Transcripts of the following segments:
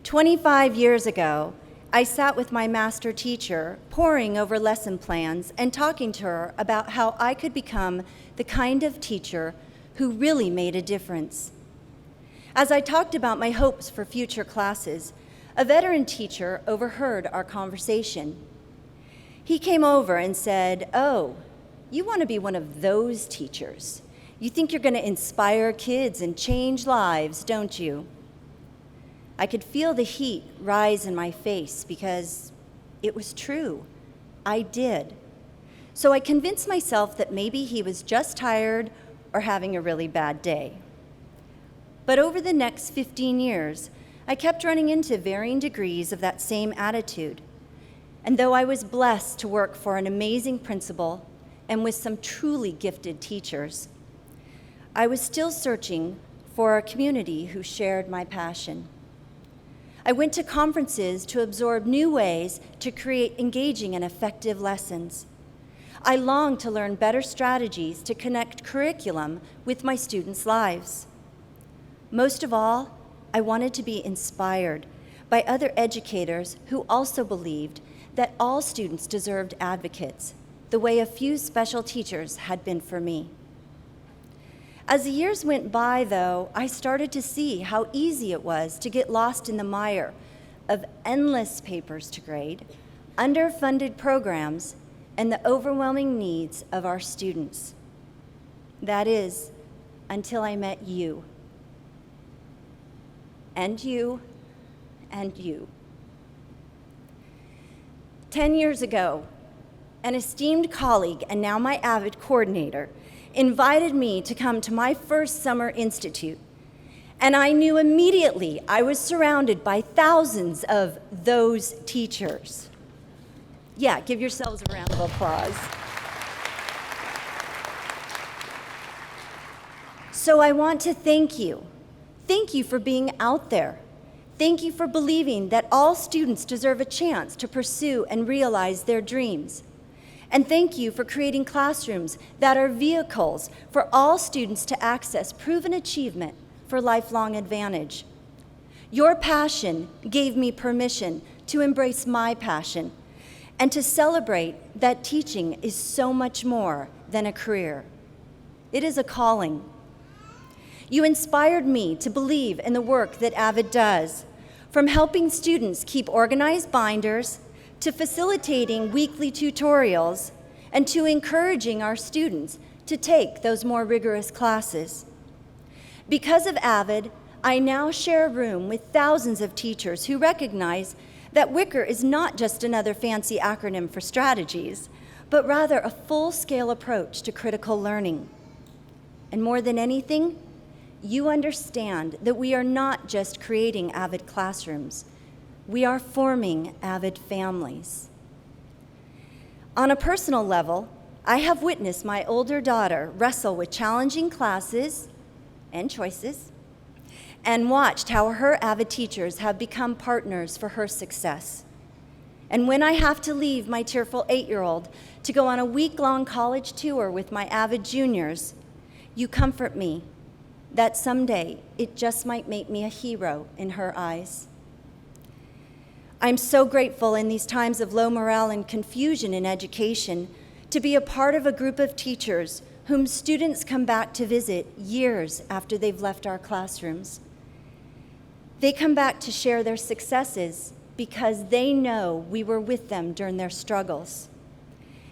25 years ago, I sat with my master teacher, poring over lesson plans and talking to her about how I could become the kind of teacher who really made a difference. As I talked about my hopes for future classes, a veteran teacher overheard our conversation. He came over and said, "Oh, you want to be one of those teachers. You think you're going to inspire kids and change lives, don't you?" I could feel the heat rise in my face because it was true. I did. So I convinced myself that maybe he was just tired or having a really bad day. But over the next 15 years, I kept running into varying degrees of that same attitude. And though I was blessed to work for an amazing principal and with some truly gifted teachers, I was still searching for a community who shared my passion. I went to conferences to absorb new ways to create engaging and effective lessons. I longed to learn better strategies to connect curriculum with my students' lives. Most of all, I wanted to be inspired by other educators who also believed that all students deserved advocates, the way a few special teachers had been for me. As the years went by, though, I started to see how easy it was to get lost in the mire of endless papers to grade, underfunded programs, and the overwhelming needs of our students. That is, until I met you. And you, and you. 10 years ago, an esteemed colleague and now my AVID coordinator invited me to come to my first summer institute, and I knew immediately I was surrounded by thousands of those teachers. Yeah, give yourselves a round of applause. So I want to thank you. Thank you for being out there. Thank you for believing that all students deserve a chance to pursue and realize their dreams. And thank you for creating classrooms that are vehicles for all students to access proven achievement for lifelong advantage. Your passion gave me permission to embrace my passion and to celebrate that teaching is so much more than a career. It is a calling. You inspired me to believe in the work that AVID does, from helping students keep organized binders, to facilitating weekly tutorials, and to encouraging our students to take those more rigorous classes. Because of AVID, I now share a room with thousands of teachers who recognize that WICR is not just another fancy acronym for strategies, but rather a full-scale approach to critical learning. And more than anything, you understand that we are not just creating AVID classrooms, we are forming AVID families. On a personal level, I have witnessed my older daughter wrestle with challenging classes and choices, and watched how her AVID teachers have become partners for her success. And when I have to leave my tearful 8-year-old to go on a week-long college tour with my AVID juniors, you comfort me that someday it just might make me a hero in her eyes. I'm so grateful in these times of low morale and confusion in education to be a part of a group of teachers whom students come back to visit years after they've left our classrooms. They come back to share their successes because they know we were with them during their struggles.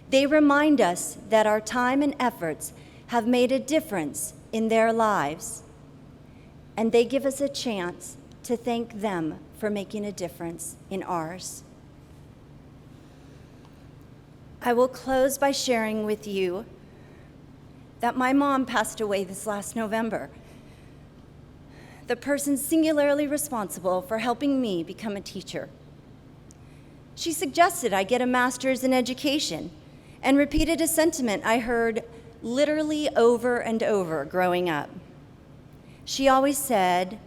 They remind us that our time and efforts have made a difference in their lives, and they give us a chance to thank them for making a difference in ours. I will close by sharing with you that my mom passed away this last November, the person singularly responsible for helping me become a teacher. She suggested I get a master's in education and repeated a sentiment I heard literally over and over growing up. She always said,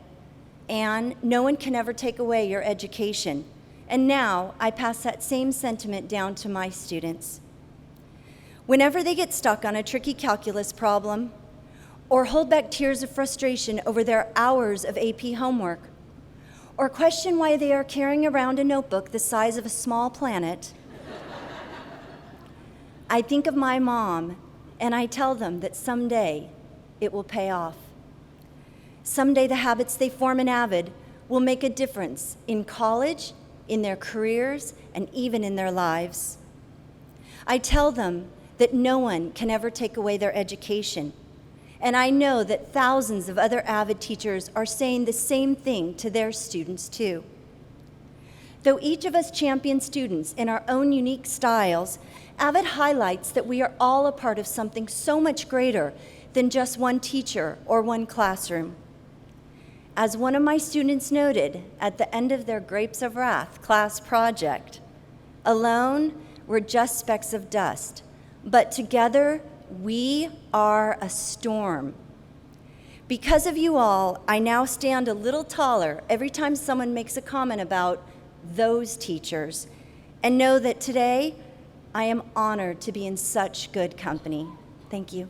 "Anne, no one can ever take away your education." And now I pass that same sentiment down to my students. Whenever they get stuck on a tricky calculus problem or hold back tears of frustration over their hours of AP homework, or question why they are carrying around a notebook the size of a small planet, I think of my mom and I tell them that someday it will pay off. Someday the habits they form in Avid will make a difference in college, in their careers, and even in their lives. I tell them that no one can ever take away their education, and I know that thousands of other Avid teachers are saying the same thing to their students too. Though each of us champion students in our own unique styles, Avid highlights that we are all a part of something so much greater than just one teacher or one classroom. As one of my students noted at the end of their Grapes of Wrath class project, alone, we're just specks of dust, but together, we are a storm. Because of you all, I now stand a little taller every time someone makes a comment about those teachers, and know that today, I am honored to be in such good company. Thank you.